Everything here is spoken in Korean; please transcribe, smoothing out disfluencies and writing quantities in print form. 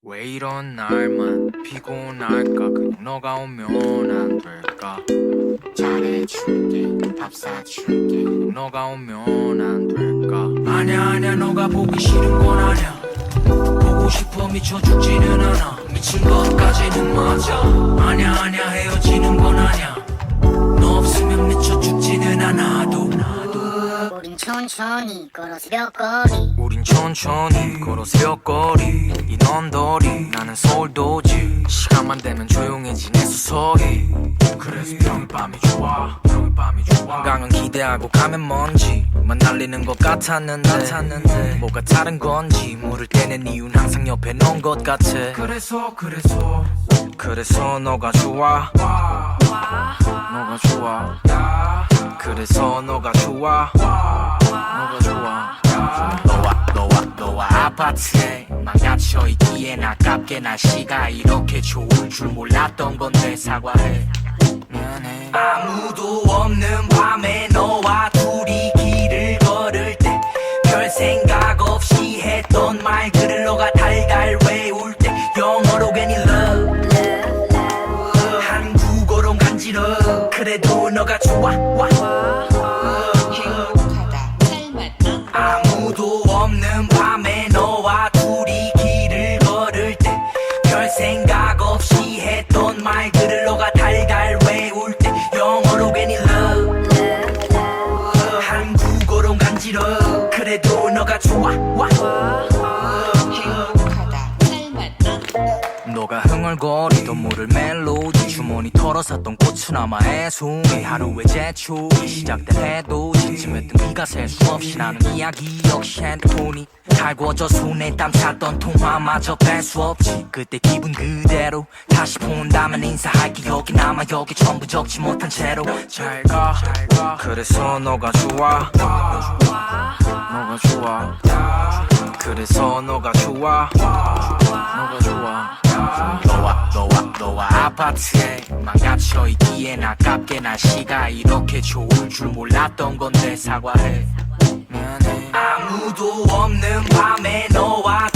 왜 이런 날만 피곤할까? 그냥 너가 오면 안 될까? 잘해줄게, 밥 사줄게. 그냥 너가 오면 안 될까? 아냐 너가 보기 싫은 건 아냐. 보고 싶어 미쳐 죽지는 않아. 미친 것까지는 맞아. 아냐 헤어지는 건 아냐. 너 없으면 미쳐 죽지는 않아도. 우린 천천히 걸어서 몇 거리. 우린 천천히 걸어 새벽거리. 이 언더리 나는 서울도지. 시간만 되면 조용해지네 수서리. 그래서 평일 밤이 좋아. 한강은 기대하고 가면 먼지만 날리는 것 같았는데 뭐가 다른 건지 물을 때는 이유는 항상 옆에 놓은 것 같아. 그래서 너가 좋아. 너가 좋아. 그래서 너가 좋아. 너가 좋아. 너와 아파트에 망가져 있기엔 아깝게 날씨가 이렇게 좋을 줄 몰랐던 건데 사과해. 미안해. 아무도 없는 밤에 너와 둘이 길을 걸을 때 별 생각 없이 했던 말들을 너가 달달 외울 때 영어로 괜히 love 한국어로 간지러. 그래도 너가 좋아. 행복하다 닮았다. 아무도 없는 밤에 너와 둘이 길을 걸을 때 별 생각 없이 했던 말들을 너가 달달 외울 때 영어로 괜히 love 한국어로 간지러. 그래도 너가 좋아. 행복하다 닮았다. 너가 흥얼거리던 모를 멜로디. 주머니 털어 샀던 꽃은 아마 애송이. 하루의 제출이 시작된 해도 심심했던 네가 셀 수 없이 나눈 이야기 역시 핸드폰이 달궈져 손에 땀 찼던 통화마저 뺄 수 없지. 그때 기분 그대로 다시 본다면 인사할 기억이 남아. 여기 전부 적지 못한 채로 잘가. 그래서 너가 좋아. 너가 좋아. 그래서 너가 좋아. 너가 좋아. 너와 아파트에 망가져 있기엔 아깝게 날씨가 이렇게 좋을 줄 몰랐던 건데 사과해. 미안해. 아무도 없는 밤에 너와